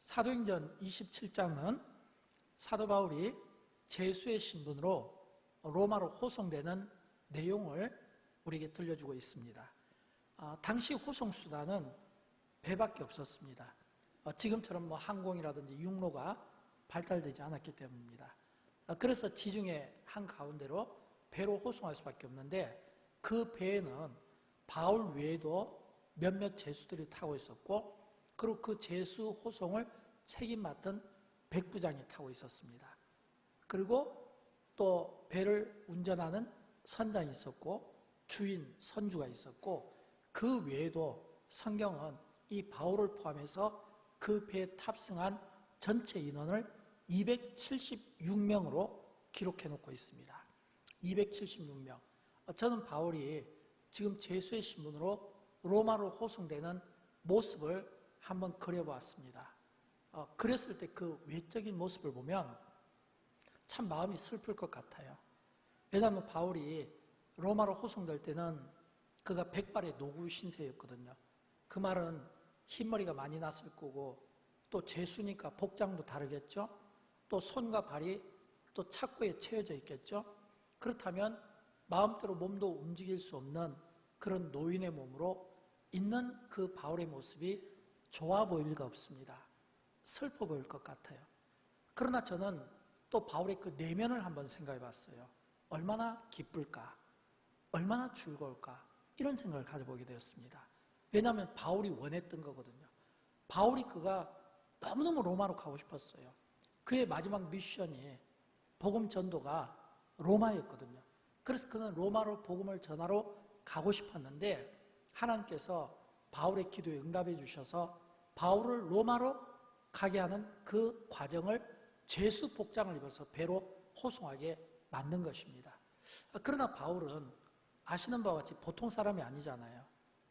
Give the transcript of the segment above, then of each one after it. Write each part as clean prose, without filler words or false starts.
사도행전 27장은 사도 바울이 제수의 신분으로 로마로 호송되는 내용을 우리에게 들려주고 있습니다. 당시 호송수단은 배밖에 없었습니다. 지금처럼 항공이라든지 육로가 발달되지 않았기 때문입니다. 그래서 지중해 한가운데로 배로 호송할 수밖에 없는데, 그 배에는 바울 외에도 몇몇 제수들이 타고 있었고, 그리고 그 제수 호송을 책임 맡은 백부장이 타고 있었습니다. 그리고 또 배를 운전하는 선장이 있었고, 주인, 선주가 있었고, 그 외에도 성경은 이 바울을 포함해서 그 배에 탑승한 전체 인원을 276명으로 기록해 놓고 있습니다. 276명. 저는 바울이 지금 제수의 신분으로 로마로 호송되는 모습을 한번 그려보았습니다. 그랬을 때 그 외적인 모습을 보면 참 마음이 슬플 것 같아요. 왜냐하면 바울이 로마로 호송될 때는 그가 백발의 노구 신세였거든요. 그 말은 흰머리가 많이 났을 거고, 또 제수니까 복장도 다르겠죠. 또 손과 발이 또 착고에 채워져 있겠죠. 그렇다면 마음대로 몸도 움직일 수 없는 그런 노인의 몸으로 있는 그 바울의 모습이 좋아 보일 리가 없습니다. 슬퍼 보일 것 같아요. 그러나 저는 또 바울의 그 내면을 한번 생각해 봤어요. 얼마나 기쁠까? 얼마나 즐거울까? 이런 생각을 가져보게 되었습니다. 왜냐하면 바울이 원했던 거거든요. 그가 너무너무 로마로 가고 싶었어요. 그의 마지막 미션이 복음 전도가 로마였거든요. 그래서 그는 로마로 복음을 전하러 가고 싶었는데, 하나님께서 바울의 기도에 응답해 주셔서 바울을 로마로 가게 하는 그 과정을 제수 복장을 입어서 배로 호송하게 만든 것입니다. 그러나 바울은 아시는 바와 같이 보통 사람이 아니잖아요.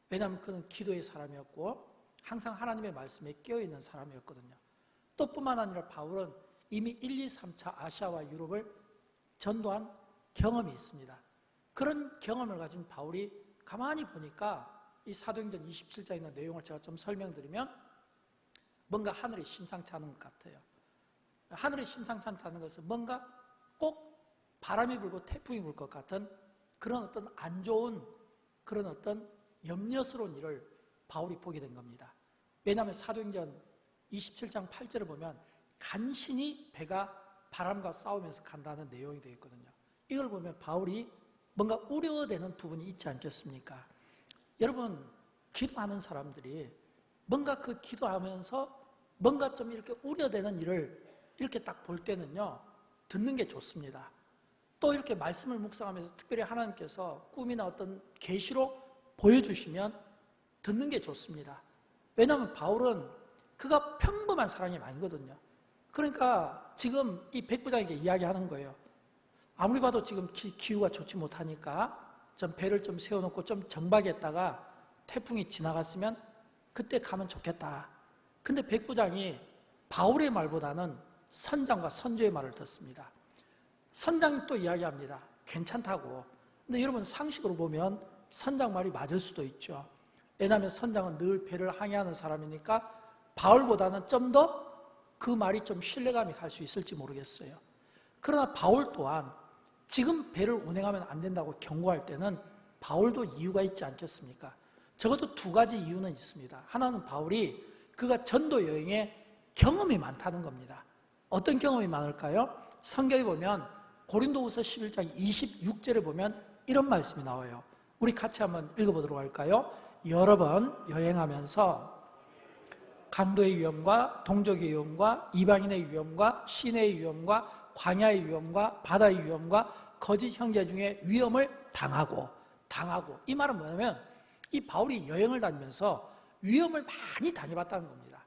왜냐하면 그는 기도의 사람이었고 항상 하나님의 말씀에 깨어있는 사람이었거든요. 또 뿐만 아니라 바울은 이미 1, 2, 3차 아시아와 유럽을 전도한 경험이 있습니다. 그런 경험을 가진 바울이 가만히 보니까 이 사도행전 27장에 있는 내용을 제가 좀 설명드리면 뭔가 하늘이 심상치 않은 것 같아요. 하늘이 심상치 않다는 것은 뭔가 꼭 바람이 불고 태풍이 불 것 같은 그런 어떤 안 좋은, 그런 어떤 염려스러운 일을 바울이 보게 된 겁니다. 왜냐하면 사도행전 27장 8절을 보면 간신히 배가 바람과 싸우면서 간다는 내용이 되어 있거든요. 이걸 보면 바울이 뭔가 우려되는 부분이 있지 않겠습니까? 여러분, 기도하는 사람들이 뭔가 그 기도하면서 뭔가 좀 이렇게 우려되는 일을 이렇게 딱 볼 때는요, 듣는 게 좋습니다. 또 이렇게 말씀을 묵상하면서 특별히 하나님께서 꿈이나 어떤 계시로 보여주시면 듣는 게 좋습니다. 왜냐하면 바울은 그가 평범한 사람이 아니거든요. 그러니까 지금 이 백부장에게 이야기하는 거예요. 아무리 봐도 지금 기후가 좋지 못하니까 좀 배를 좀 세워놓고 좀 정박했다가 태풍이 지나갔으면 그때 가면 좋겠다. 근데 백부장이 바울의 말보다는 선장과 선주의 말을 듣습니다. 선장이 또 이야기합니다. 괜찮다고. 근데 여러분, 상식으로 보면 선장 말이 맞을 수도 있죠. 왜냐하면 선장은 늘 배를 항해하는 사람이니까 바울보다는 좀 더 그 말이 좀 신뢰감이 갈 수 있을지 모르겠어요. 그러나 바울 또한 지금 배를 운행하면 안 된다고 경고할 때는 바울도 이유가 있지 않겠습니까? 적어도 두 가지 이유는 있습니다. 하나는 바울이 그가 전도 여행에 경험이 많다는 겁니다. 어떤 경험이 많을까요? 성경에 보면 고린도후서 11장 26절에 보면 이런 말씀이 나와요. 우리 같이 한번 읽어보도록 할까요? 여러 번 여행하면서 강도의 위험과 동족의 위험과 이방인의 위험과 시내의 위험과 광야의 위험과 바다의 위험과 거짓 형제 중에 위험을 당하고. 이 말은 뭐냐면 이 바울이 여행을 다니면서 위험을 많이 당해봤다는 겁니다.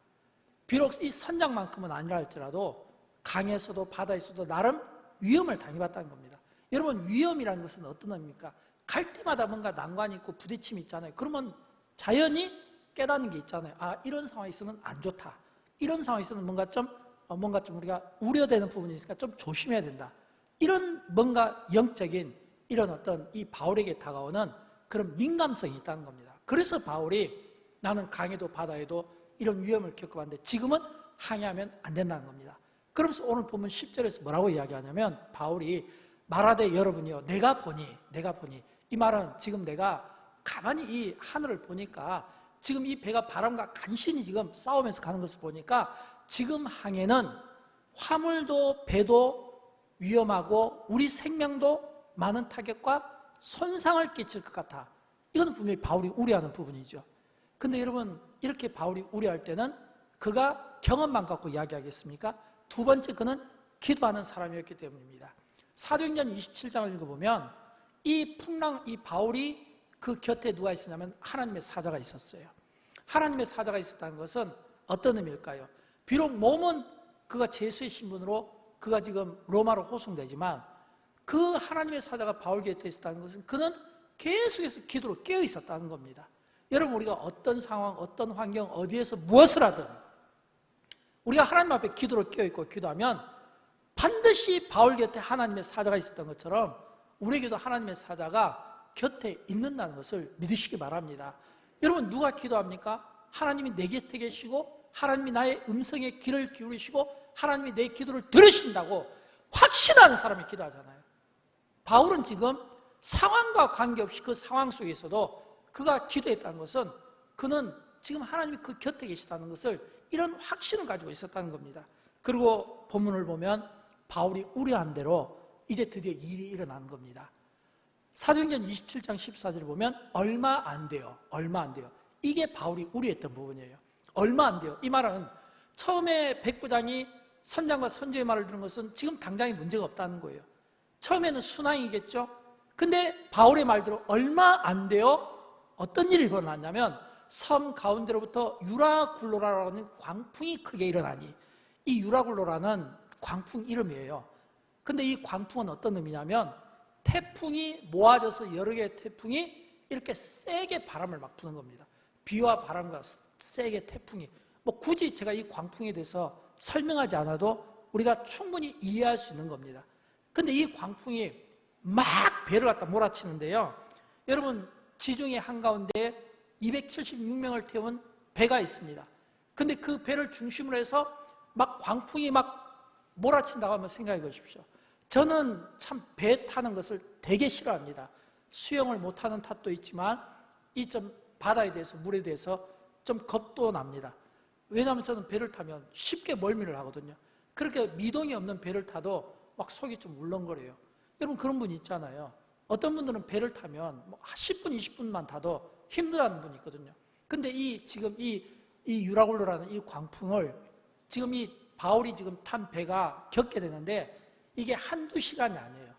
비록 이 선장만큼은 아니라 할지라도 강에서도 바다에서도 나름 위험을 당해봤다는 겁니다. 여러분, 위험이라는 것은 어떤 의미입니까? 갈 때마다 뭔가 난관이 있고 부딪힘이 있잖아요. 그러면 자연히 깨닫는 게 있잖아요. 이런 상황에서는 안 좋다. 이런 상황에서는 뭔가 좀 우리가 우려되는 부분이 있으니까 좀 조심해야 된다. 이런 뭔가 영적인 이런 어떤 이 바울에게 다가오는 그런 민감성이 있다는 겁니다. 그래서 바울이 나는 강에도 바다에도 이런 위험을 겪어봤는데 지금은 항해하면 안 된다는 겁니다. 그러면서 오늘 보면 10절에서 뭐라고 이야기하냐면 바울이 말하되 여러분이요 내가 보니 이 말은 지금 내가 가만히 이 하늘을 보니까 지금 이 배가 바람과 간신히 지금 싸우면서 가는 것을 보니까 지금 항해는 화물도 배도 위험하고 우리 생명도 많은 타격과 손상을 끼칠 것 같아. 이건 분명히 바울이 우려하는 부분이죠. 근데 여러분 이렇게 바울이 우려할 때는 그가 경험만 갖고 이야기하겠습니까? 두 번째 그는 기도하는 사람이었기 때문입니다. 사도행전 27장을 읽어보면 이 바울이 그 곁에 누가 있었냐면 하나님의 사자가 있었어요. 하나님의 사자가 있었다는 것은 어떤 의미일까요? 비록 몸은 그가 제수의 신분으로 그가 지금 로마로 호송되지만 그 하나님의 사자가 바울 곁에 있었다는 것은 그는 계속해서 기도로 깨어 있었다는 겁니다. 여러분 우리가 어떤 상황, 어떤 환경, 어디에서 무엇을 하든 우리가 하나님 앞에 기도로 깨어 있고 기도하면 반드시 바울 곁에 하나님의 사자가 있었던 것처럼 우리에게도 하나님의 사자가 곁에 있는다는 것을 믿으시기 바랍니다. 여러분 누가 기도합니까? 하나님이 내 곁에 계시고 하나님이 나의 음성에 귀를 기울이시고 하나님이 내 기도를 들으신다고 확신하는 사람이 기도하잖아요. 바울은 지금 상황과 관계없이 그 상황 속에서도 그가 기도했다는 것은 그는 지금 하나님이 그 곁에 계시다는 것을 이런 확신을 가지고 있었다는 겁니다. 그리고 본문을 보면 바울이 우려한 대로 이제 드디어 일이 일어나는 겁니다. 사도행전 27장 14절을 보면 얼마 안 돼요. 이게 바울이 우려했던 부분이에요. 얼마 안 돼요. 이 말은 처음에 백부장이 선장과 선조의 말을 들은 것은 지금 당장에 문제가 없다는 거예요. 처음에는 순항이겠죠. 근데 바울의 말대로 얼마 안 돼요. 어떤 일이 일어났냐면 섬 가운데로부터 유라굴로라라고 하는 광풍이 크게 일어나니 이 유라굴로라는 광풍 이름이에요. 근데 이 광풍은 어떤 의미냐면 태풍이 모아져서 여러 개의 태풍이 이렇게 세게 바람을 막 부는 겁니다. 비와 바람과 세게 태풍이 굳이 제가 이 광풍에 대해서 설명하지 않아도 우리가 충분히 이해할 수 있는 겁니다. 근데 이 광풍이 막 배를 갖다 몰아치는데요. 여러분 지중해 한가운데 276명을 태운 배가 있습니다. 근데 그 배를 중심으로 해서 막 광풍이 막 몰아친다고 한번 생각해 보십시오. 저는 참 배 타는 것을 되게 싫어합니다. 수영을 못하는 탓도 있지만 이 좀 바다에 대해서 물에 대해서 좀 겁도 납니다. 왜냐하면 저는 배를 타면 쉽게 멀미를 하거든요. 그렇게 미동이 없는 배를 타도 막 속이 좀 울렁거려요. 여러분 그런 분 있잖아요. 어떤 분들은 배를 타면 10분, 20분만 타도 힘들어하는 분이 있거든요. 근데 지금 이 유라굴로라는 이 광풍을 지금 이 바울이 지금 탄 배가 겪게 되는데 이게 한두 시간이 아니에요.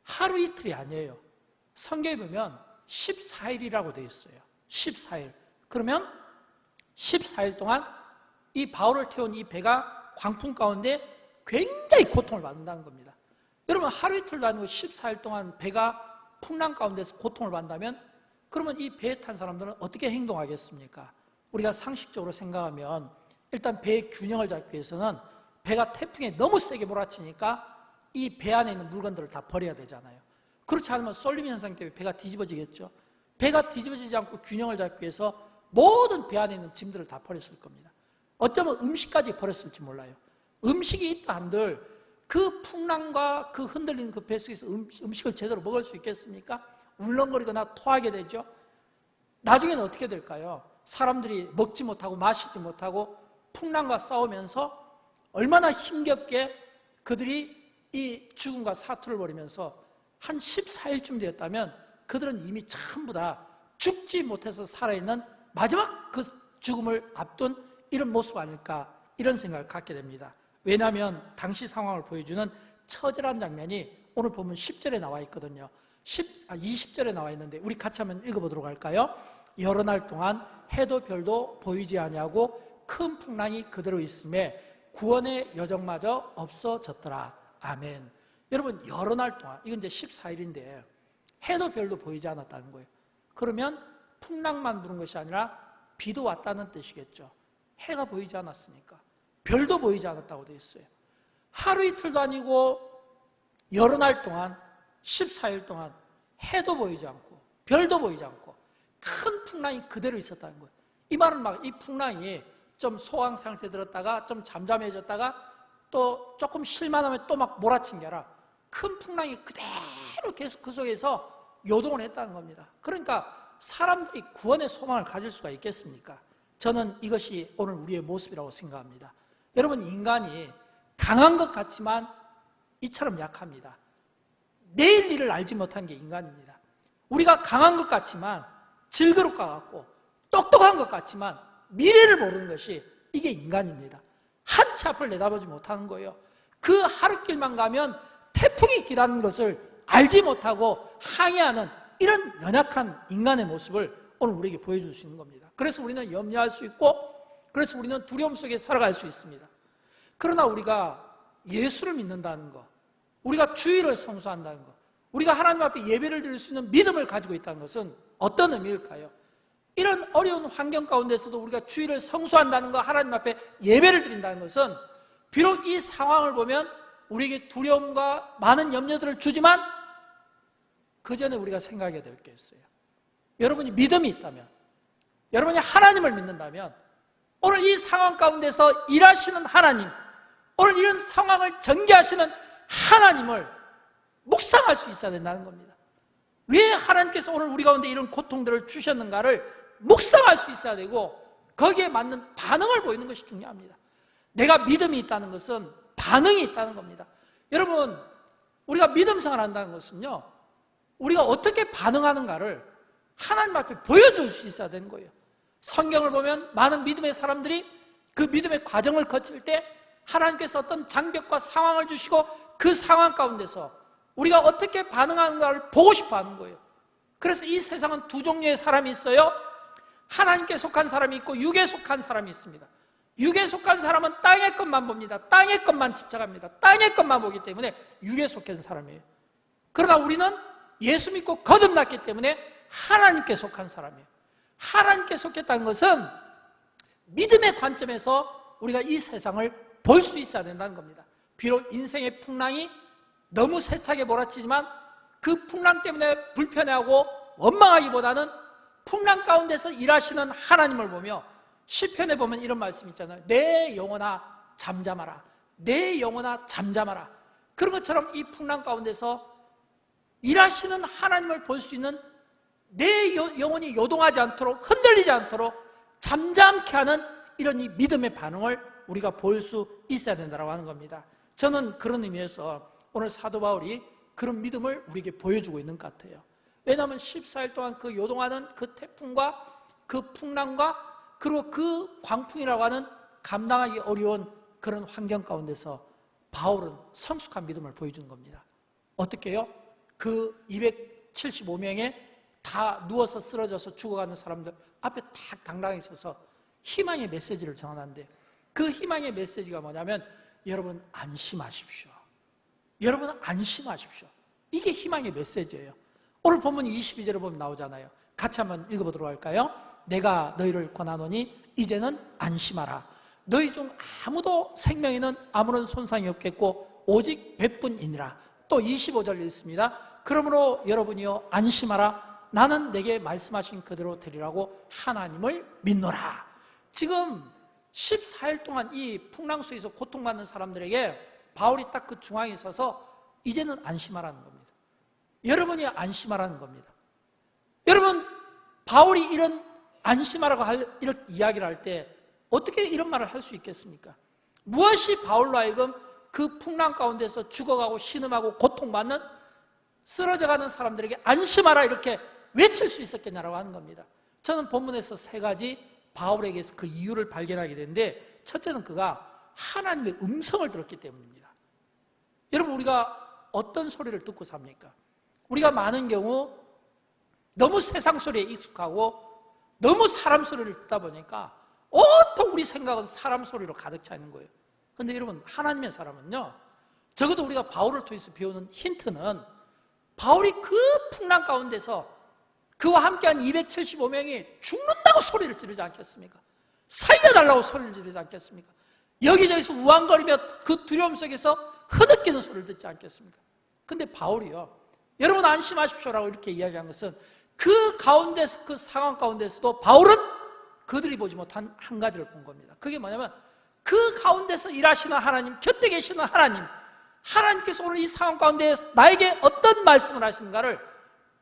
하루 이틀이 아니에요. 성경에 보면 14일이라고 되어 있어요. 14일. 그러면 14일 동안 이 바울을 태운 이 배가 광풍 가운데 굉장히 고통을 받는다는 겁니다. 여러분 하루 이틀도 아니고 14일 동안 배가 풍랑 가운데서 고통을 받는다면 그러면 이 배에 탄 사람들은 어떻게 행동하겠습니까? 우리가 상식적으로 생각하면 일단 배의 균형을 잡기 위해서는 배가 태풍에 너무 세게 몰아치니까 이 배 안에 있는 물건들을 다 버려야 되잖아요. 그렇지 않으면 쏠림 현상 때문에 배가 뒤집어지겠죠. 배가 뒤집어지지 않고 균형을 잡기 위해서 모든 배 안에 있는 짐들을 다 버렸을 겁니다. 어쩌면 음식까지 버렸을지 몰라요. 음식이 있다 한들 그 풍랑과 그 흔들리는 그 배 속에서 음식을 제대로 먹을 수 있겠습니까? 울렁거리거나 토하게 되죠. 나중에는 어떻게 될까요? 사람들이 먹지 못하고 마시지 못하고 풍랑과 싸우면서 얼마나 힘겹게 그들이 이 죽음과 사투를 벌이면서 한 14일쯤 되었다면 그들은 이미 전부 다 죽지 못해서 살아있는 마지막 그 죽음을 앞둔 이런 모습 아닐까 이런 생각을 갖게 됩니다. 왜냐하면 당시 상황을 보여주는 처절한 장면이 오늘 보면 10절에 나와 있거든요. 20절에 나와 있는데 우리 같이 한번 읽어보도록 할까요? 여러 날 동안 해도 별도 보이지 아니하고 큰 풍랑이 그대로 있음에 구원의 여정마저 없어졌더라. 아멘. 여러분 여러 날 동안 이건 이제 14일인데 해도 별도 보이지 않았다는 거예요. 그러면 풍랑만 부는 것이 아니라 비도 왔다는 뜻이겠죠. 해가 보이지 않았으니까 별도 보이지 않았다고 되어 있어요. 하루 이틀도 아니고 여러 날 동안 14일 동안 해도 보이지 않고 별도 보이지 않고 큰 풍랑이 그대로 있었다는 거예요. 이 말은 이 풍랑이 좀 소강 상태 들었다가 좀 잠잠해졌다가 또 조금 쉴만하면 또 막 몰아친겨라. 큰 풍랑이 그대로 계속 그 속에서 요동을 했다는 겁니다. 그러니까 사람들이 구원의 소망을 가질 수가 있겠습니까? 저는 이것이 오늘 우리의 모습이라고 생각합니다. 여러분, 인간이 강한 것 같지만 이처럼 약합니다. 내일 일을 알지 못한 게 인간입니다. 우리가 강한 것 같지만 질그릇 것 같고 똑똑한 것 같지만 미래를 모르는 것이 이게 인간입니다. 한 치 앞을 내다보지 못하는 거예요. 그 하루길만 가면 태풍이 있기라는 것을 알지 못하고 항해하는 이런 연약한 인간의 모습을 오늘 우리에게 보여줄 수 있는 겁니다. 그래서 우리는 염려할 수 있고, 그래서 우리는 두려움 속에 살아갈 수 있습니다. 그러나 우리가 예수를 믿는다는 것, 우리가 주의를 성수한다는 것, 우리가 하나님 앞에 예배를 드릴 수 있는 믿음을 가지고 있다는 것은 어떤 의미일까요? 이런 어려운 환경 가운데서도 우리가 주의를 성수한다는 것, 하나님 앞에 예배를 드린다는 것은 비록 이 상황을 보면 우리에게 두려움과 많은 염려들을 주지만 그 전에 우리가 생각해야 될 게 있어요. 여러분이 믿음이 있다면, 여러분이 하나님을 믿는다면 오늘 이 상황 가운데서 일하시는 하나님, 오늘 이런 상황을 전개하시는 하나님을 묵상할 수 있어야 된다는 겁니다. 왜 하나님께서 오늘 우리 가운데 이런 고통들을 주셨는가를 묵상할 수 있어야 되고, 거기에 맞는 반응을 보이는 것이 중요합니다. 내가 믿음이 있다는 것은 반응이 있다는 겁니다. 여러분, 우리가 믿음 생활을 한다는 것은요, 우리가 어떻게 반응하는가를 하나님 앞에 보여줄 수 있어야 되는 거예요. 성경을 보면 많은 믿음의 사람들이 그 믿음의 과정을 거칠 때 하나님께서 어떤 장벽과 상황을 주시고 그 상황 가운데서 우리가 어떻게 반응하는가를 보고 싶어 하는 거예요. 그래서 이 세상은 두 종류의 사람이 있어요. 하나님께 속한 사람이 있고 육에 속한 사람이 있습니다. 육에 속한 사람은 땅의 것만 봅니다. 땅의 것만 집착합니다. 땅의 것만 보기 때문에 육에 속한 사람이에요. 그러나 우리는 예수 믿고 거듭났기 때문에 하나님께 속한 사람이에요. 하나님께 속했다는 것은 믿음의 관점에서 우리가 이 세상을 볼 수 있어야 된다는 겁니다. 비록 인생의 풍랑이 너무 세차게 몰아치지만 그 풍랑 때문에 불편해하고 원망하기보다는 풍랑 가운데서 일하시는 하나님을 보며, 시편에 보면 이런 말씀 있잖아요. 내 영혼아 잠잠하라. 내 영혼아 잠잠하라. 그런 것처럼 이 풍랑 가운데서 일하시는 하나님을 볼 수 있는, 내 영혼이 요동하지 않도록, 흔들리지 않도록 잠잠케 하는 이런 이 믿음의 반응을 우리가 볼 수 있어야 된다고 하는 겁니다. 저는 그런 의미에서 오늘 사도 바울이 그런 믿음을 우리에게 보여주고 있는 것 같아요. 왜냐하면 14일 동안 그 요동하는 그 태풍과 그 풍랑과 그리고 그 광풍이라고 하는 감당하기 어려운 그런 환경 가운데서 바울은 성숙한 믿음을 보여준 겁니다. 어떻게 해요? 그 275명에 다 누워서 쓰러져서 죽어가는 사람들 앞에 딱 당당히 서서 희망의 메시지를 전하는데, 그 희망의 메시지가 뭐냐면 여러분 안심하십시오. 여러분 안심하십시오. 이게 희망의 메시지예요. 오늘 본문 22절에 보면 나오잖아요. 같이 한번 읽어보도록 할까요? 내가 너희를 권하노니 이제는 안심하라. 너희 중 아무도 생명에는 아무런 손상이 없겠고 오직 백분이니라. 또 25절 있습니다. 그러므로 여러분이여 안심하라. 나는 내게 말씀하신 그대로 되리라고 하나님을 믿노라. 지금 14일 동안 이 풍랑 속에서 고통받는 사람들에게 바울이 딱 그 중앙에 서서 이제는 안심하라는 겁니다. 여러분이 안심하라는 겁니다. 여러분, 바울이 이런 안심하라고 이런 이야기를 할 때 어떻게 이런 말을 할 수 있겠습니까? 무엇이 바울로 하여금 그 풍랑 가운데서 죽어가고 신음하고 고통받는, 쓰러져가는 사람들에게 안심하라 이렇게 외칠 수 있었겠냐라고 하는 겁니다. 저는 본문에서 세 가지 바울에게서 그 이유를 발견하게 되는데, 첫째는 그가 하나님의 음성을 들었기 때문입니다. 여러분, 우리가 어떤 소리를 듣고 삽니까? 우리가 많은 경우 너무 세상 소리에 익숙하고 너무 사람 소리를 듣다 보니까 온통 우리 생각은 사람 소리로 가득 차 있는 거예요. 그런데 여러분, 하나님의 사람은요, 적어도 우리가 바울을 통해서 배우는 힌트는 바울이 그 풍랑 가운데서 그와 함께한 275명이 죽는다고 소리를 지르지 않겠습니까? 살려달라고 소리를 지르지 않겠습니까? 여기저기서 우왕거리며 그 두려움 속에서 흐느끼는 소리를 듣지 않겠습니까? 근데 바울이요, 여러분 안심하십시오라고 이렇게 이야기한 것은 그 가운데서, 그 상황 가운데서도 바울은 그들이 보지 못한 한 가지를 본 겁니다. 그게 뭐냐면 그 가운데서 일하시는 하나님, 곁에 계시는 하나님, 하나님께서 오늘 이 상황 가운데 나에게 어떤 말씀을 하시는가를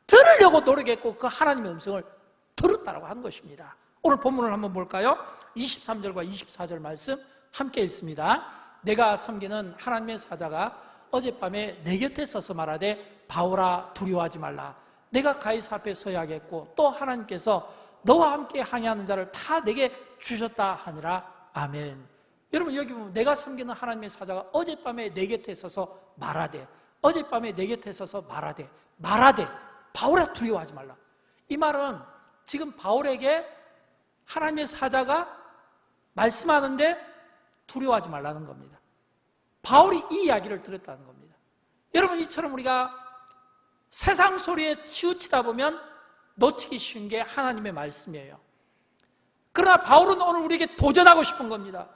들으려고 노력했고 그 하나님의 음성을 들었다라고 하는 것입니다. 오늘 본문을 한번 볼까요? 23절과 24절 말씀 함께 있습니다. 내가 섬기는 하나님의 사자가 어젯밤에 내 곁에 서서 말하되 바울아 두려워하지 말라. 내가 가이사 앞에 서야겠고 또 하나님께서 너와 함께 항해하는 자를 다 내게 주셨다 하니라. 아멘. 여러분 여기 보면 내가 섬기는 하나님의 사자가 어젯밤에 내 곁에 서서 말하되, 어젯밤에 내 곁에 서서 말하되 바울아 두려워하지 말라. 이 말은 지금 바울에게 하나님의 사자가 말씀하는데 두려워하지 말라는 겁니다. 바울이 이 이야기를 들었다는 겁니다. 여러분 이처럼 우리가 세상 소리에 치우치다 보면 놓치기 쉬운 게 하나님의 말씀이에요. 그러나 바울은 오늘 우리에게 도전하고 싶은 겁니다.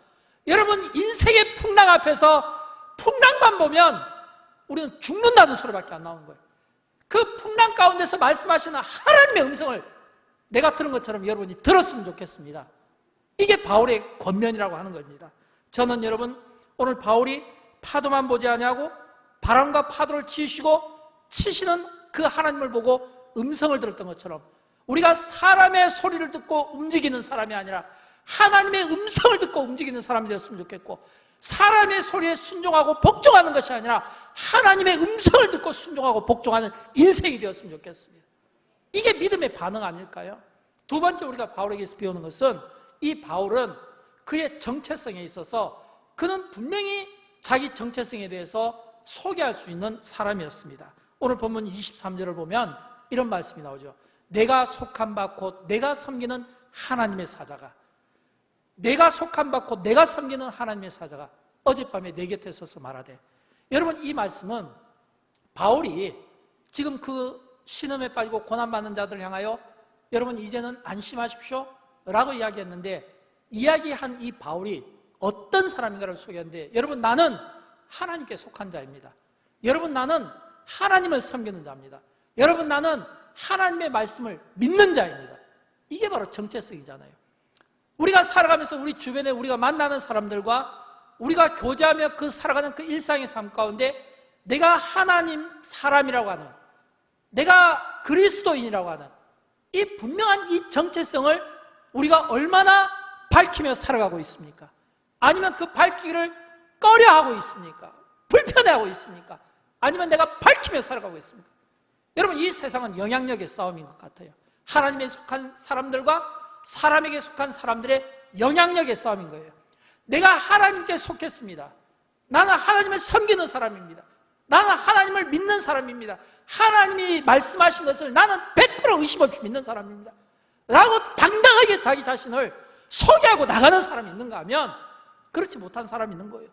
여러분 인생의 풍랑 앞에서 풍랑만 보면 우리는 죽는다는 소리밖에 안 나오는 거예요. 그 풍랑 가운데서 말씀하시는 하나님의 음성을 내가 들은 것처럼 여러분이 들었으면 좋겠습니다. 이게 바울의 권면이라고 하는 겁니다. 저는 여러분 오늘 바울이 파도만 보지 아니하고 바람과 파도를 지으시고 치시는 그 하나님을 보고 음성을 들었던 것처럼 우리가 사람의 소리를 듣고 움직이는 사람이 아니라 하나님의 음성을 듣고 움직이는 사람이 되었으면 좋겠고, 사람의 소리에 순종하고 복종하는 것이 아니라 하나님의 음성을 듣고 순종하고 복종하는 인생이 되었으면 좋겠습니다. 이게 믿음의 반응 아닐까요? 두 번째 우리가 바울에게서 배우는 것은 이 바울은 그의 정체성에 있어서 그는 분명히 자기 정체성에 대해서 소개할 수 있는 사람이었습니다. 오늘 본문 23절을 보면 이런 말씀이 나오죠. 내가 속한 바 곧 내가 섬기는 하나님의 사자가, 내가 속한 바 곧 내가 섬기는 하나님의 사자가 어젯밤에 내 곁에 서서 말하되. 여러분 이 말씀은 바울이 지금 그 신음에 빠지고 고난받는 자들을 향하여 여러분 이제는 안심하십시오 라고 이야기했는데, 이야기한 이 바울이 어떤 사람인가를 소개하는데, 여러분 나는 하나님께 속한 자입니다. 여러분 나는 하나님을 섬기는 자입니다. 여러분 나는 하나님의 말씀을 믿는 자입니다. 이게 바로 정체성이잖아요. 우리가 살아가면서 우리 주변에 우리가 만나는 사람들과 우리가 교제하며 그 살아가는 그 일상의 삶 가운데 내가 하나님 사람이라고 하는, 내가 그리스도인이라고 하는 이 분명한 이 정체성을 우리가 얼마나 밝히며 살아가고 있습니까? 아니면 그 밝히기를 꺼려하고 있습니까? 불편해하고 있습니까? 아니면 내가 밝히며 살아가고 있습니까? 여러분 이 세상은 영향력의 싸움인 것 같아요. 하나님에 속한 사람들과 사람에게 속한 사람들의 영향력의 싸움인 거예요. 내가 하나님께 속했습니다. 나는 하나님을 섬기는 사람입니다. 나는 하나님을 믿는 사람입니다. 하나님이 말씀하신 것을 나는 100% 의심 없이 믿는 사람입니다 라고 당당하게 자기 자신을 소개하고 나가는 사람이 있는가 하면 그렇지 못한 사람이 있는 거예요.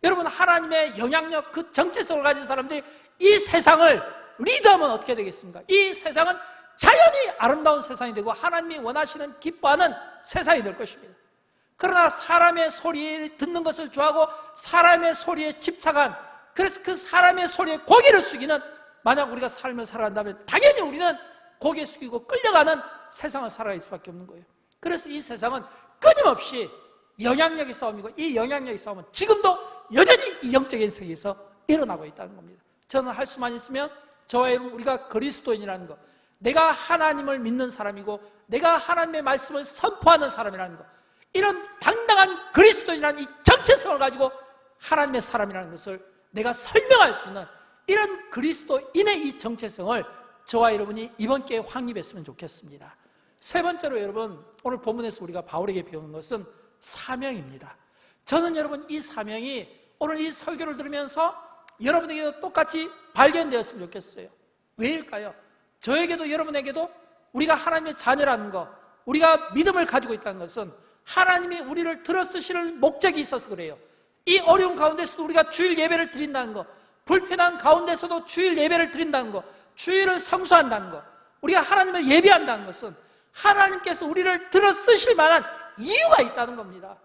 여러분 하나님의 영향력, 그 정체성을 가진 사람들이 이 세상을 리더하면 어떻게 되겠습니까? 이 세상은 자연히 아름다운 세상이 되고 하나님이 원하시는 기뻐하는 세상이 될 것입니다. 그러나 사람의 소리를 듣는 것을 좋아하고 사람의 소리에 집착한, 그래서 그 사람의 소리에 고개를 숙이는, 만약 우리가 삶을 살아간다면 당연히 우리는 고개 숙이고 끌려가는 세상을 살아갈 수밖에 없는 거예요. 그래서 이 세상은 끊임없이 영향력의 싸움이고, 이 영향력의 싸움은 지금도 여전히 이 영적인 세계에서 일어나고 있다는 겁니다. 저는 할 수만 있으면 저와 여러분 우리가 그리스도인이라는 것, 내가 하나님을 믿는 사람이고 내가 하나님의 말씀을 선포하는 사람이라는 것, 이런 당당한 그리스도인이라는 이 정체성을 가지고 하나님의 사람이라는 것을 내가 설명할 수 있는 이런 그리스도인의 이 정체성을 저와 여러분이 이번 기회에 확립했으면 좋겠습니다. 세 번째로 여러분 오늘 본문에서 우리가 바울에게 배우는 것은 사명입니다. 저는 여러분 이 사명이 오늘 이 설교를 들으면서 여러분에게도 똑같이 발견되었으면 좋겠어요. 왜일까요? 저에게도 여러분에게도 우리가 하나님의 자녀라는 것, 우리가 믿음을 가지고 있다는 것은 하나님이 우리를 들어쓰실 목적이 있어서 그래요. 이 어려운 가운데서도 우리가 주일 예배를 드린다는 것, 불편한 가운데서도 주일 예배를 드린다는 것, 주일을 성수한다는 것, 우리가 하나님을 예배한다는 것은 하나님께서 우리를 들어쓰실 만한 이유가 있다는 겁니다.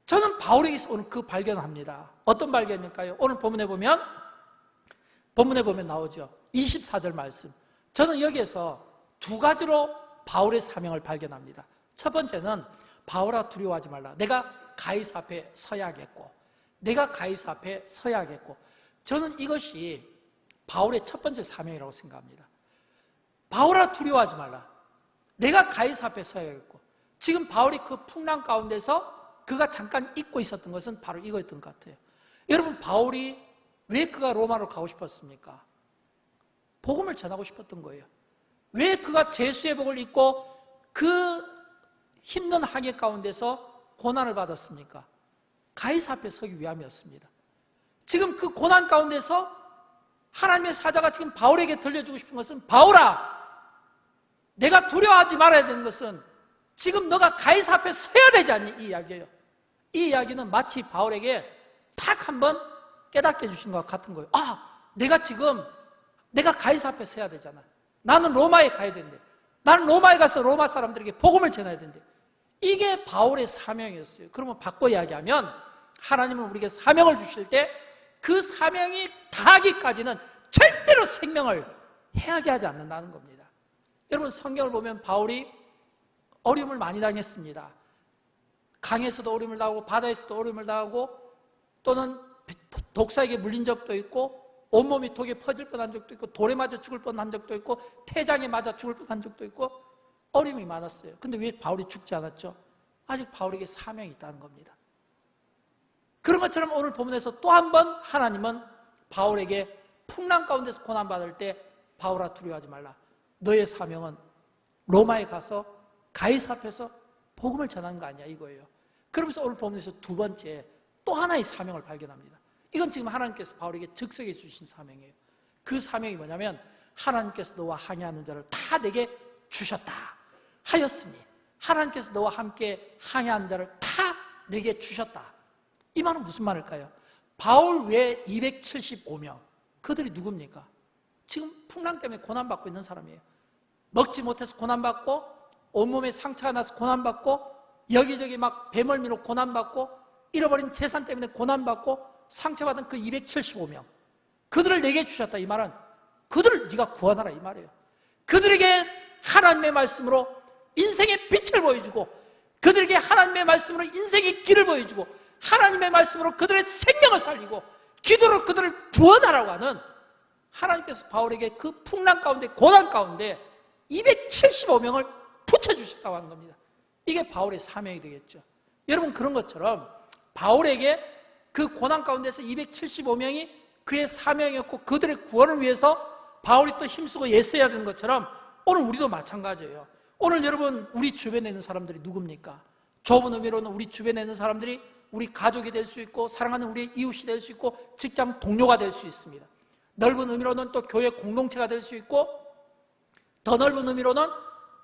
저는 바울에게서 오늘 그 발견을 합니다. 어떤 발견일까요? 오늘 본문에 보면 나오죠. 24절 말씀. 저는 여기에서 두 가지로 바울의 사명을 발견합니다. 첫 번째는 바울아 두려워하지 말라. 내가 가이사 앞에 서야겠고, 내가 가이사 앞에 서야겠고. 저는 이것이 바울의 첫 번째 사명이라고 생각합니다. 바울아 두려워하지 말라. 내가 가이사 앞에 서야겠고. 지금 바울이 그 풍랑 가운데서 그가 잠깐 잊고 있었던 것은 바로 이거였던 것 같아요. 여러분, 바울이 왜 그가 로마로 가고 싶었습니까? 복음을 전하고 싶었던 거예요. 왜 그가 제수의 복을 입고 그 힘든 항해 가운데서 고난을 받았습니까? 가이사 앞에 서기 위함이었습니다. 지금 그 고난 가운데서 하나님의 사자가 지금 바울에게 들려주고 싶은 것은, 바울아, 내가 두려워하지 말아야 되는 것은 지금 너가 가이사 앞에 서야 되지 않니? 이 이야기예요. 이 이야기는 마치 바울에게 탁 한번 깨닫게 해주신 것 같은 거예요. 내가 가이사 앞에 서야 되잖아. 나는 로마에 가야 되는데, 나는 로마에 가서 로마 사람들에게 복음을 전해야 되는데, 이게 바울의 사명이었어요. 그러면 바꿔 이야기하면, 하나님은 우리에게 사명을 주실 때 그 사명이 다하기까지는 절대로 생명을 해하게 하지 않는다는 겁니다. 여러분, 성경을 보면 바울이 어려움을 많이 당했습니다. 강에서도 어려움을 당하고 바다에서도 어려움을 당하고, 또는 독사에게 물린 적도 있고, 온몸이 독에 퍼질 뻔한 적도 있고, 돌에 맞아 죽을 뻔한 적도 있고, 태장에 맞아 죽을 뻔한 적도 있고, 어려움이 많았어요. 근데 왜 바울이 죽지 않았죠? 아직 바울에게 사명이 있다는 겁니다. 그런 것처럼 오늘 본문에서 또 한 번 하나님은 바울에게 풍랑 가운데서 고난받을 때, 바울아 두려워하지 말라. 너의 사명은 로마에 가서 가이사 앞에서 복음을 전하는 거 아니야, 이거예요. 그러면서 오늘 본문에서 두 번째 또 하나의 사명을 발견합니다. 이건 지금 하나님께서 바울에게 즉석해 주신 사명이에요. 그 사명이 뭐냐면, 하나님께서 너와 항해하는 자를 다 내게 주셨다 하였으니, 하나님께서 너와 함께 항해하는 자를 다 내게 주셨다. 이 말은 무슨 말일까요? 바울 외에 275명, 그들이 누굽니까? 지금 풍랑 때문에 고난받고 있는 사람이에요. 먹지 못해서 고난받고, 온몸에 상처가 나서 고난받고, 여기저기 막 배멀미로 고난받고, 잃어버린 재산 때문에 고난받고 상처받은 그 275명, 그들을 내게 주셨다. 이 말은 그들을 네가 구원하라, 이 말이에요. 그들에게 하나님의 말씀으로 인생의 빛을 보여주고, 그들에게 하나님의 말씀으로 인생의 길을 보여주고, 하나님의 말씀으로 그들의 생명을 살리고, 기도로 그들을 구원하라고 하는, 하나님께서 바울에게 그 풍랑 가운데, 고난 가운데 275명을 붙여주셨다고 하는 겁니다. 이게 바울의 사명이 되겠죠. 여러분, 그런 것처럼 바울에게 그 고난 가운데서 275명이 그의 사명이었고, 그들의 구원을 위해서 바울이 또 힘쓰고 애써야 되는 것처럼 오늘 우리도 마찬가지예요. 오늘 여러분, 우리 주변에 있는 사람들이 누굽니까? 좁은 의미로는 우리 주변에 있는 사람들이 우리 가족이 될 수 있고, 사랑하는 우리 이웃이 될 수 있고, 직장 동료가 될 수 있습니다. 넓은 의미로는 또 교회 공동체가 될 수 있고, 더 넓은 의미로는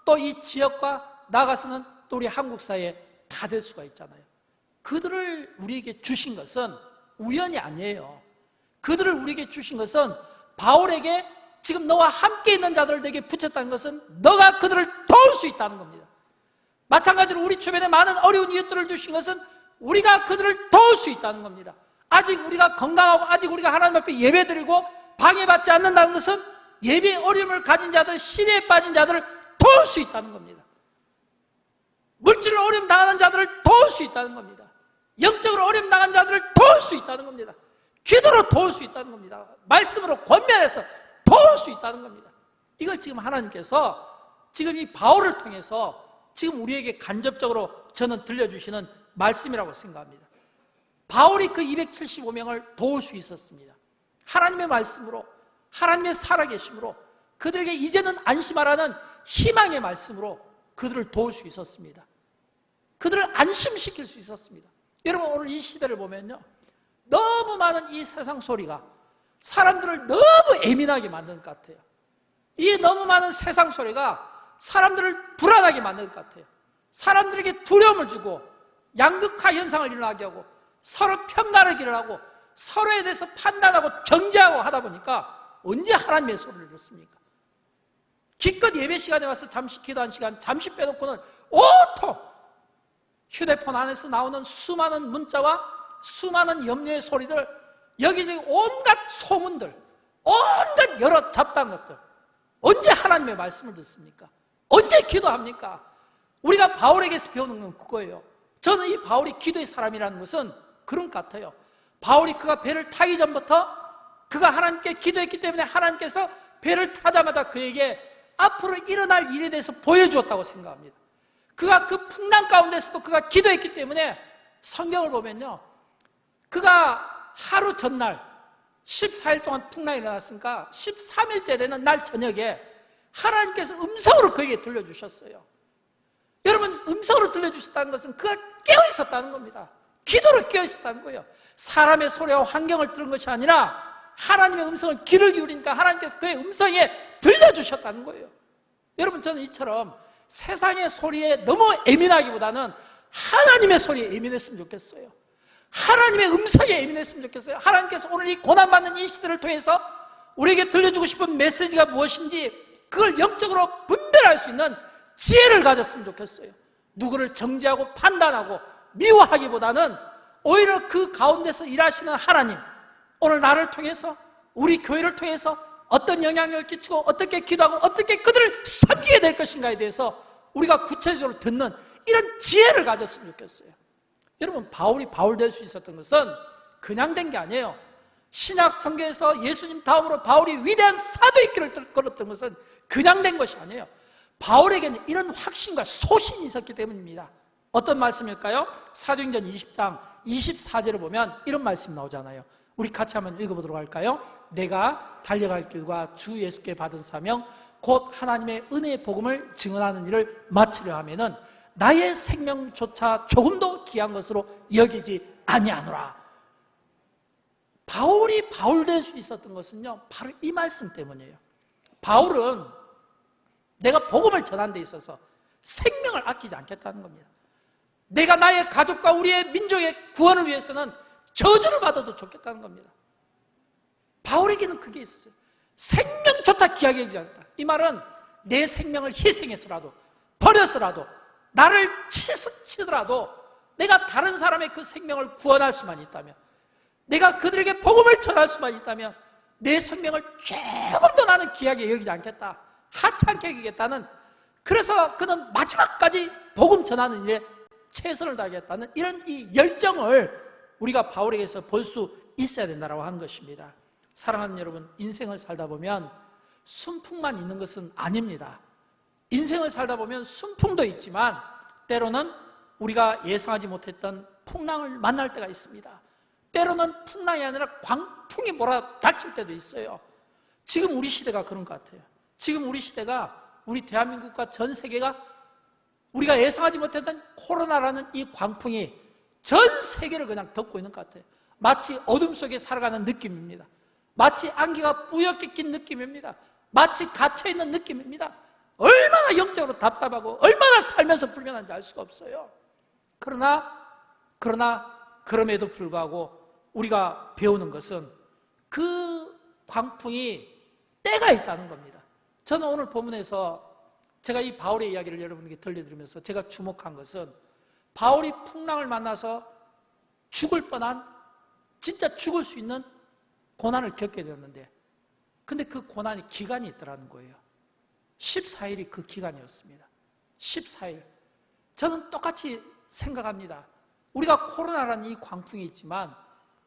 또 이 지역과 나아가서는 또 우리 한국 사회에 다 될 수가 있잖아요. 그들을 우리에게 주신 것은 우연이 아니에요. 그들을 우리에게 주신 것은, 바울에게 지금 너와 함께 있는 자들을 내게 붙였다는 것은 너가 그들을 도울 수 있다는 겁니다. 마찬가지로 우리 주변에 많은 어려운 이웃들을 주신 것은 우리가 그들을 도울 수 있다는 겁니다. 아직 우리가 건강하고, 아직 우리가 하나님 앞에 예배드리고 방해받지 않는다는 것은 예배의 어려움을 가진 자들, 시대에 빠진 자들을 도울 수 있다는 겁니다. 물질로 어려움 당하는 자들을 도울 수 있다는 겁니다. 영적으로 어려움 당한 자들을 도울 수 있다는 겁니다. 기도로 도울 수 있다는 겁니다. 말씀으로 권면해서 도울 수 있다는 겁니다. 이걸 지금 하나님께서 지금 이 바울을 통해서 지금 우리에게 간접적으로 저는 들려주시는 말씀이라고 생각합니다. 바울이 그 275명을 도울 수 있었습니다. 하나님의 말씀으로, 하나님의 살아계심으로, 그들에게 이제는 안심하라는 희망의 말씀으로 그들을 도울 수 있었습니다. 그들을 안심시킬 수 있었습니다. 여러분, 오늘 이 시대를 보면요, 너무 많은 이 세상 소리가 사람들을 너무 예민하게 만드는 것 같아요. 이 너무 많은 세상 소리가 사람들을 불안하게 만드는 것 같아요. 사람들에게 두려움을 주고 양극화 현상을 일어나게 하고, 서로 편가르기를 하고, 서로에 대해서 판단하고 정죄하고 하다 보니까 언제 하나님의 소리를 듣습니까? 기껏 예배 시간에 와서 잠시 기도한 시간 잠시 빼놓고는 온통 휴대폰 안에서 나오는 수많은 문자와 수많은 염려의 소리들, 여기저기 온갖 소문들, 온갖 여러 잡다한 것들, 언제 하나님의 말씀을 듣습니까? 언제 기도합니까? 우리가 바울에게서 배우는 건 그거예요. 저는 이 바울이 기도의 사람이라는 것은 그런 것 같아요. 바울이 그가 배를 타기 전부터 그가 하나님께 기도했기 때문에 하나님께서 배를 타자마자 그에게 앞으로 일어날 일에 대해서 보여주었다고 생각합니다. 그가 그 풍랑 가운데서도 그가 기도했기 때문에 성경을 보면요, 그가 하루 전날 14일 동안 풍랑이 일어났으니까 13일째 되는 날 저녁에 하나님께서 음성으로 그에게 들려주셨어요. 여러분, 음성으로 들려주셨다는 것은 그가 깨어있었다는 겁니다. 기도로 깨어있었다는 거예요. 사람의 소리와 환경을 들은 것이 아니라 하나님의 음성을 귀를 기울이니까 하나님께서 그의 음성에 들려주셨다는 거예요. 여러분, 저는 이처럼 세상의 소리에 너무 예민하기보다는 하나님의 소리에 예민했으면 좋겠어요. 하나님의 음성에 예민했으면 좋겠어요. 하나님께서 오늘 이 고난받는 이 시대를 통해서 우리에게 들려주고 싶은 메시지가 무엇인지 그걸 영적으로 분별할 수 있는 지혜를 가졌으면 좋겠어요. 누구를 정죄하고 판단하고 미워하기보다는 오히려 그 가운데서 일하시는 하나님, 오늘 나를 통해서, 우리 교회를 통해서 어떤 영향력을 끼치고 어떻게 기도하고 어떻게 그들을 섬기게 될 것인가에 대해서 우리가 구체적으로 듣는 이런 지혜를 가졌으면 좋겠어요. 여러분, 바울이 바울 될 수 있었던 것은 그냥 된 게 아니에요. 신약 성경에서 예수님 다음으로 바울이 위대한 사도의 길을 걸었던 것은 그냥 된 것이 아니에요. 바울에게는 이런 확신과 소신이 있었기 때문입니다. 어떤 말씀일까요? 사도행전 20장 24절을 보면 이런 말씀이 나오잖아요. 우리 같이 한번 읽어보도록 할까요? 내가 달려갈 길과 주 예수께 받은 사명 곧 하나님의 은혜의 복음을 증언하는 일을 마치려 하면은 나의 생명조차 조금도 귀한 것으로 여기지 아니하노라. 바울이 바울 될 수 있었던 것은요, 바로 이 말씀 때문이에요. 바울은 내가 복음을 전하는 데 있어서 생명을 아끼지 않겠다는 겁니다. 내가 나의 가족과 우리의 민족의 구원을 위해서는 저주를 받아도 좋겠다는 겁니다. 바울에게는 그게 있어요. 생명조차 귀하게 여기지 않다. 이 말은 내 생명을 희생해서라도, 버려서라도, 나를 치더라도 내가 다른 사람의 그 생명을 구원할 수만 있다면, 내가 그들에게 복음을 전할 수만 있다면 내 생명을 조금도 나는 귀하게 여기지 않겠다, 하찮게 여기겠다는, 그래서 그는 마지막까지 복음 전하는 일에 최선을 다하겠다는 이런 이 열정을 우리가 바울에게서 볼 수 있어야 된다고 하는 것입니다. 사랑하는 여러분, 인생을 살다 보면 순풍만 있는 것은 아닙니다. 인생을 살다 보면 순풍도 있지만 때로는 우리가 예상하지 못했던 풍랑을 만날 때가 있습니다. 때로는 풍랑이 아니라 광풍이 몰아닥칠 때도 있어요. 지금 우리 시대가 그런 것 같아요. 지금 우리 시대가, 우리 대한민국과 전 세계가 우리가 예상하지 못했던 코로나라는 이 광풍이 전 세계를 그냥 덮고 있는 것 같아요. 마치 어둠 속에 살아가는 느낌입니다. 마치 안개가 뿌옇게 낀 느낌입니다. 마치 갇혀있는 느낌입니다. 얼마나 영적으로 답답하고 얼마나 살면서 불편한지 알 수가 없어요. 그럼에도 불구하고 우리가 배우는 것은 그 광풍이 때가 있다는 겁니다. 저는 오늘 본문에서 제가 이 바울의 이야기를 여러분에게 들려드리면서 제가 주목한 것은 바울이 풍랑을 만나서 죽을 뻔한, 진짜 죽을 수 있는 고난을 겪게 되었는데, 근데 그 고난이 기간이 있더라는 거예요. 14일이 그 기간이었습니다. 14일. 저는 똑같이 생각합니다. 우리가 코로나라는 이 광풍이 있지만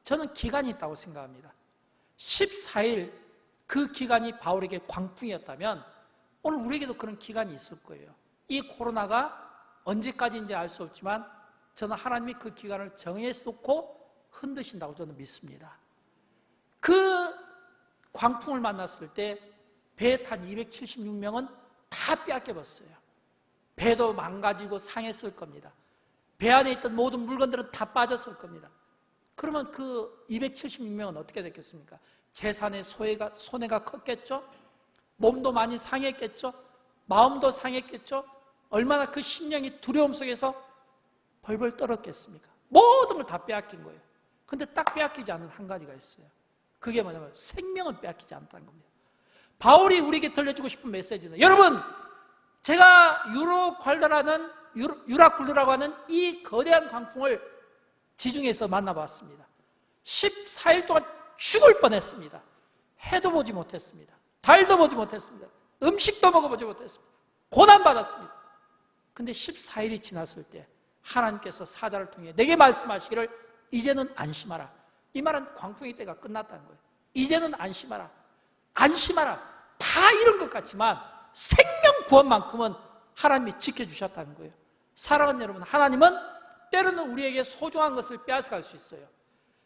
저는 기간이 있다고 생각합니다. 14일 그 기간이 바울에게 광풍이었다면 오늘 우리에게도 그런 기간이 있을 거예요. 이 코로나가 언제까지인지 알 수 없지만 저는 하나님이 그 기간을 정해서 놓고 흔드신다고 저는 믿습니다. 그 광풍을 만났을 때 배에 탄 276명은 다 빼앗겨버렸어요. 배도 망가지고 상했을 겁니다. 배 안에 있던 모든 물건들은 다 빠졌을 겁니다. 그러면 그 276명은 어떻게 됐겠습니까? 재산의 손해가 컸겠죠? 몸도 많이 상했겠죠? 마음도 상했겠죠? 얼마나 그 심령이 두려움 속에서 벌벌 떨었겠습니까? 모든 걸 다 빼앗긴 거예요. 근데 딱 빼앗기지 않은 한 가지가 있어요. 그게 뭐냐면 생명을 빼앗기지 않다는 겁니다. 바울이 우리에게 들려주고 싶은 메시지는, 여러분, 제가 유라굴루라고 하는 이 거대한 광풍을 지중해에서 만나봤습니다. 14일 동안 죽을 뻔했습니다. 해도 보지 못했습니다. 달도 보지 못했습니다. 음식도 먹어보지 못했습니다. 고난받았습니다. 근데 14일이 지났을 때 하나님께서 사자를 통해 내게 말씀하시기를 이제는 안심하라. 이 말은 광풍의 때가 끝났다는 거예요. 이제는 안심하라. 안심하라. 다 이런 것 같지만 생명 구원만큼은 하나님이 지켜주셨다는 거예요. 사랑하는 여러분, 하나님은 때로는 우리에게 소중한 것을 빼앗아갈 수 있어요.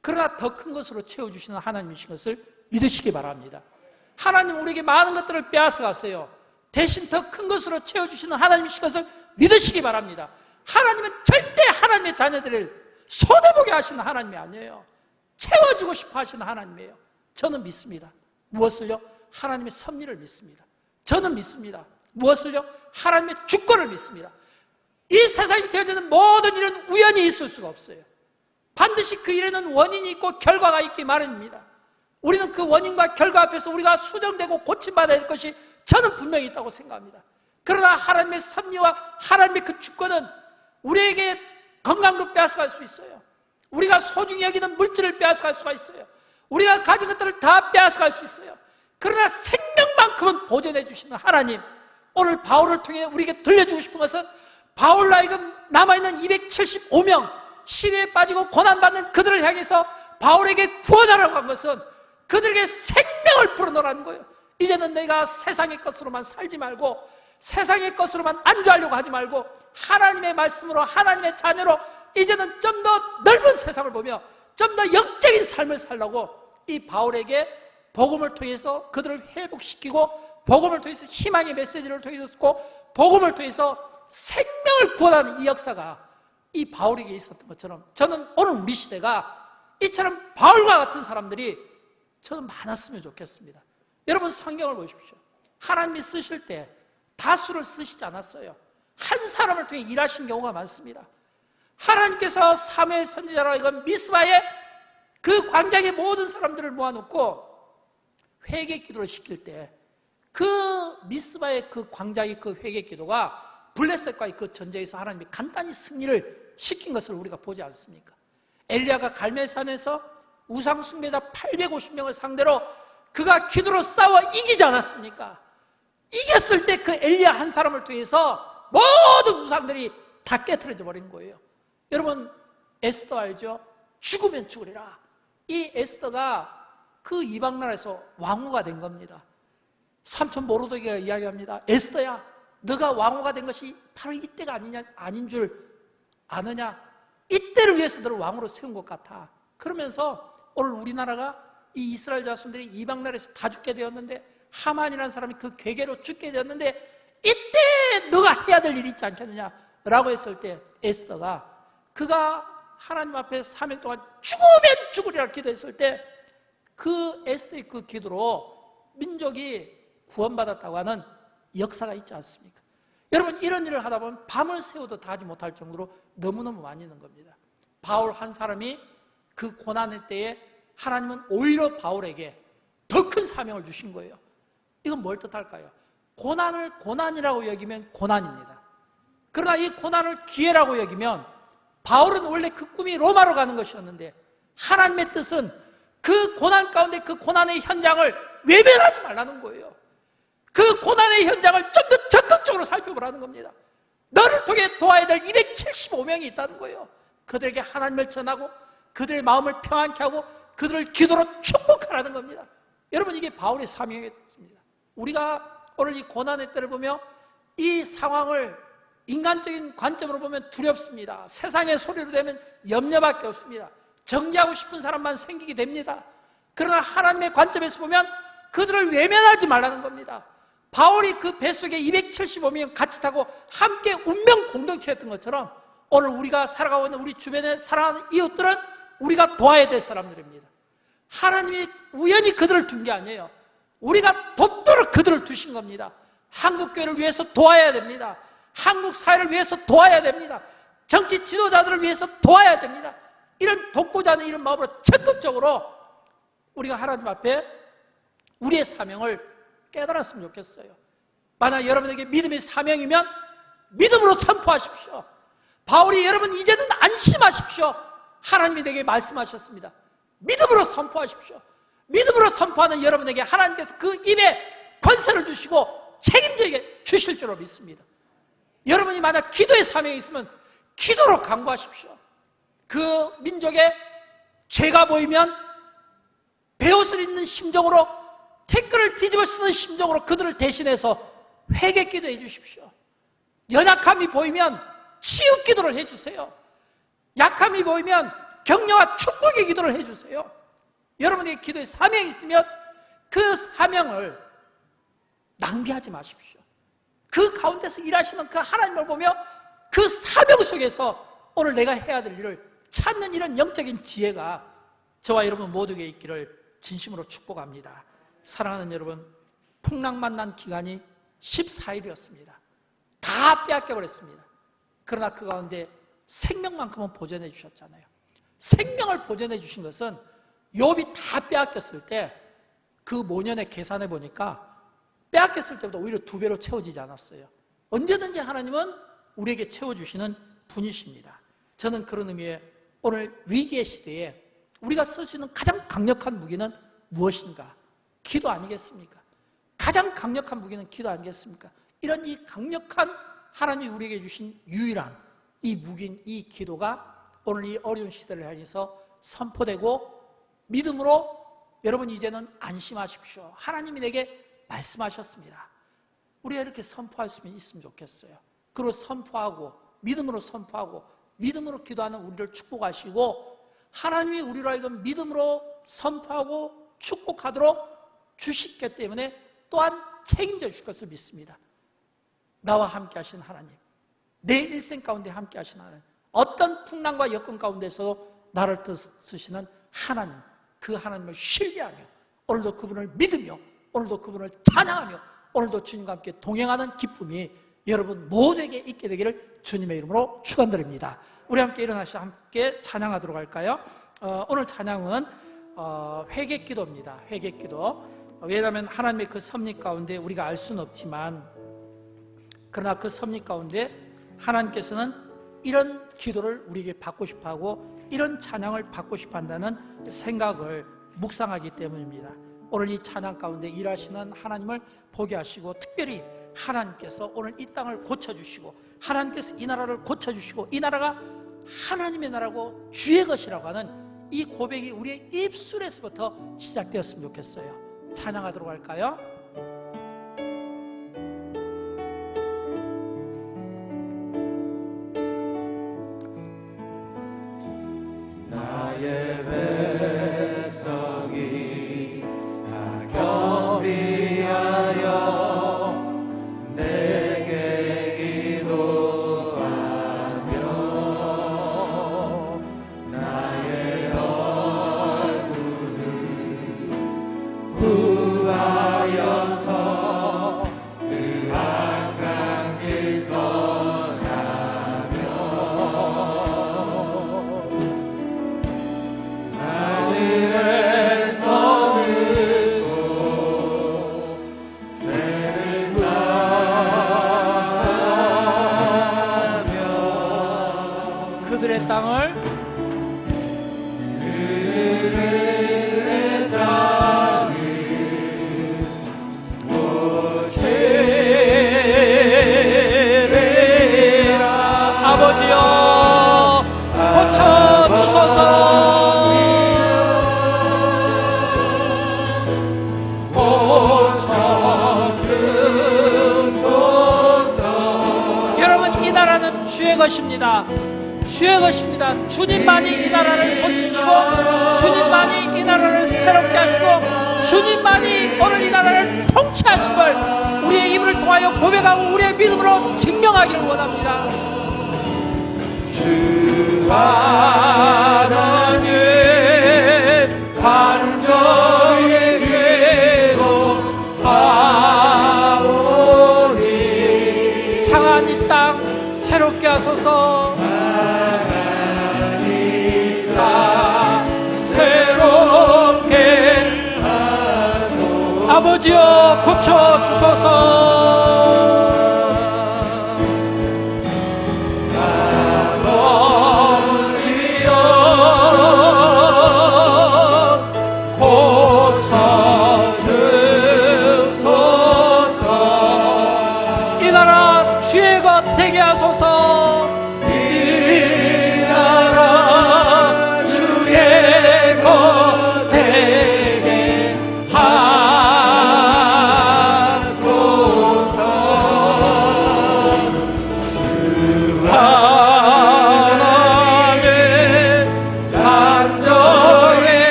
그러나 더 큰 것으로 채워주시는 하나님이신 것을 믿으시기 바랍니다. 하나님은 우리에게 많은 것들을 빼앗아갔어요. 대신 더 큰 것으로 채워주시는 하나님이신 것을 믿으시기 바랍니다. 하나님은 절대 하나님의 자녀들을 손해보게 하시는 하나님이 아니에요. 채워주고 싶어 하시는 하나님이에요. 저는 믿습니다. 무엇을요? 하나님의 섭리를 믿습니다. 저는 믿습니다. 무엇을요? 하나님의 주권을 믿습니다. 이 세상에 되어지는 모든 일은 우연히 있을 수가 없어요. 반드시 그 일에는 원인이 있고 결과가 있기 마련입니다. 우리는 그 원인과 결과 앞에서 우리가 수정되고 고침받아야 할 것이 저는 분명히 있다고 생각합니다. 그러나 하나님의 섭리와 하나님의 그 주권은 우리에게 건강도 빼앗아갈 수 있어요. 우리가 소중히 여기는 물질을 빼앗아갈 수가 있어요. 우리가 가진 것들을 다 빼앗아갈 수 있어요. 그러나 생명만큼은 보존해 주시는 하나님, 오늘 바울을 통해 우리에게 들려주고 싶은 것은 바울로 하여금 남아있는 275명 시대에 빠지고 고난받는 그들을 향해서 바울에게 구원하라고 한 것은 그들에게 생명을 불어넣으라는 거예요. 이제는 내가 세상의 것으로만 살지 말고 세상의 것으로만 안주하려고 하지 말고 하나님의 말씀으로 하나님의 자녀로 이제는 좀 더 넓은 세상을 보며 좀 더 영적인 삶을 살라고 이 바울에게 복음을 통해서 그들을 회복시키고 복음을 통해서 희망의 메시지를 통해서 복음을 통해서 생명을 구원하는 이 역사가 이 바울에게 있었던 것처럼 저는 오늘 우리 시대가 이처럼 바울과 같은 사람들이 저는 많았으면 좋겠습니다. 여러분 성경을 보십시오. 하나님이 쓰실 때 다수를 쓰시지 않았어요. 한 사람을 통해 일하신 경우가 많습니다. 하나님께서 사무엘 선지자로 하여금 미스바에 그 광장의 모든 사람들을 모아놓고 회개 기도를 시킬 때 그 미스바의 그 광장의 그 회개 기도가 블레셋과의 그 전쟁에서 하나님이 간단히 승리를 시킨 것을 우리가 보지 않습니까? 엘리야가 갈멜산에서 우상 숭배자 850명을 상대로 그가 기도로 싸워 이기지 않았습니까? 이겼을 때 그 엘리야 한 사람을 통해서 모든 우상들이 다 깨트려져 버린 거예요. 여러분 에스더 알죠? 죽으면 죽으리라. 이 에스더가 그 이방 나라에서 왕후가 된 겁니다. 삼촌 모로도기가 이야기합니다. 에스더야, 너가 왕후가 된 것이 바로 이때가 아닌 줄 아느냐? 이때를 위해서 너를 왕으로 세운 것 같아. 그러면서 오늘 우리나라가 이 이스라엘 자손들이 이방 나라에서 다 죽게 되었는데 하만이라는 사람이 그 괴계로 죽게 되었는데 이때 너가 해야 될 일이 있지 않겠느냐 라고 했을 때 에스더가 그가 하나님 앞에 3일 동안 죽으면 죽으리라 기도했을 때 그 에스더의 그 기도로 민족이 구원받았다고 하는 역사가 있지 않습니까? 여러분 이런 일을 하다 보면 밤을 새워도 다 하지 못할 정도로 너무너무 많이 있는 겁니다. 바울 한 사람이 그 고난의 때에 하나님은 오히려 바울에게 더 큰 사명을 주신 거예요. 이건 뭘 뜻할까요? 고난을 고난이라고 여기면 고난입니다. 그러나 이 고난을 기회라고 여기면 바울은 원래 그 꿈이 로마로 가는 것이었는데 하나님의 뜻은 그 고난 가운데 그 고난의 현장을 외면하지 말라는 거예요. 그 고난의 현장을 좀 더 적극적으로 살펴보라는 겁니다. 너를 통해 도와야 될 275명이 있다는 거예요. 그들에게 하나님을 전하고 그들의 마음을 평안케 하고 그들을 기도로 축복하라는 겁니다. 여러분 이게 바울의 사명이었습니다. 우리가 오늘 이 고난의 때를 보며 이 상황을 인간적인 관점으로 보면 두렵습니다. 세상의 소리로 되면 염려밖에 없습니다. 정리하고 싶은 사람만 생기게 됩니다. 그러나 하나님의 관점에서 보면 그들을 외면하지 말라는 겁니다. 바울이 그 뱃속에 275명 같이 타고 함께 운명 공동체였던 것처럼 오늘 우리가 살아가고 있는 우리 주변에 살아가는 이웃들은 우리가 도와야 될 사람들입니다. 하나님이 우연히 그들을 둔 게 아니에요. 우리가 돕도록 그들을 두신 겁니다. 한국교회를 위해서 도와야 됩니다. 한국 사회를 위해서 도와야 됩니다. 정치 지도자들을 위해서 도와야 됩니다. 이런 돕고자 하는 이런 마음으로 적극적으로 우리가 하나님 앞에 우리의 사명을 깨달았으면 좋겠어요. 만약 여러분에게 믿음이 사명이면 믿음으로 선포하십시오. 바울이 여러분 이제는 안심하십시오. 하나님이 내게 말씀하셨습니다. 믿음으로 선포하십시오. 믿음으로 선포하는 여러분에게 하나님께서 그 입에 권세를 주시고 책임지게 주실 줄로 믿습니다. 여러분이 만약 기도의 사명이 있으면 기도로 강구하십시오. 그 민족의 죄가 보이면 베옷을 입는 심정으로, 티끌을 뒤집어 쓰는 심정으로 그들을 대신해서 회개 기도해 주십시오. 연약함이 보이면 치유 기도를 해주세요. 약함이 보이면 격려와 축복의 기도를 해주세요. 여러분에게 기도의 사명이 있으면 그 사명을 낭비하지 마십시오. 그 가운데서 일하시는 그 하나님을 보며 그 사명 속에서 오늘 내가 해야 될 일을 찾는 이런 영적인 지혜가 저와 여러분 모두에게 있기를 진심으로 축복합니다. 사랑하는 여러분, 풍랑만 난 기간이 14일이었습니다. 다 빼앗겨버렸습니다. 그러나 그 가운데 생명만큼은 보존해 주셨잖아요. 생명을 보존해 주신 것은 욥이 다 빼앗겼을 때 그 모년에 계산해 보니까 빼앗겼을 때보다 오히려 2배로 채워지지 않았어요. 언제든지 하나님은 우리에게 채워주시는 분이십니다. 저는 그런 의미에 오늘 위기의 시대에 우리가 쓸 수 있는 가장 강력한 무기는 무엇인가? 기도 아니겠습니까? 가장 강력한 무기는 기도 아니겠습니까? 이런 이 강력한 하나님이 우리에게 주신 유일한 이 무기인 이 기도가 오늘 이 어려운 시대를 향해서 선포되고 믿음으로 여러분 이제는 안심하십시오. 하나님이 내게 말씀하셨습니다. 우리가 이렇게 선포할 수 있으면 좋겠어요. 그리고 선포하고 믿음으로 선포하고 믿음으로 기도하는 우리를 축복하시고 하나님이 우리로 하여금 믿음으로 선포하고 축복하도록 주시기 때문에 또한 책임져 주실 것을 믿습니다. 나와 함께 하신 하나님, 내 일생 가운데 함께 하신 하나님, 어떤 풍랑과 여건 가운데서도 나를 쓰시는 하나님, 그 하나님을 신뢰하며 오늘도 그분을 믿으며 오늘도 그분을 찬양하며 오늘도 주님과 함께 동행하는 기쁨이 여러분 모두에게 있게 되기를 주님의 이름으로 축원드립니다. 우리 함께 일어나셔서 함께 찬양하도록 할까요? 오늘 찬양은 회개 기도입니다. 회개 기도. 왜냐하면 하나님의 그 섭리 가운데 우리가 알 수는 없지만 그러나 그 섭리 가운데 하나님께서는 이런 기도를 우리에게 받고 싶어하고 이런 찬양을 받고 싶어 한다는 생각을 묵상하기 때문입니다. 오늘 이 찬양 가운데 일하시는 하나님을 보게 하시고 특별히 하나님께서 오늘 이 땅을 고쳐주시고 하나님께서 이 나라를 고쳐주시고 이 나라가 하나님의 나라고 주의 것이라고 하는 이 고백이 우리의 입술에서부터 시작되었으면 좋겠어요. 찬양하도록 할까요? 나의 백성이 다 겸비하여 내게 기도하며 나의 얼굴을 구하여서 그 악한 길 떠나며 하늘에서 듣고 죄를 사하며 그들의 땅을 아버지여 고쳐 주소서. 여러분 이 나라는 주의 것입니다. 주의 것입니다. 주님만이 이 나라를 고치시고 주님만이 이 나라를 새롭게 하시고 주님만이 오늘 이 나라를 통치하신 걸 우리의 입을 통하여 고백하고 우리의 믿음으로 증명하기를 원합니다. 주 하나님 간절히 기도하오니 상한 이 땅 새롭게 하소서. 이 땅 새롭게 하소서 아버지여 고쳐 주소서.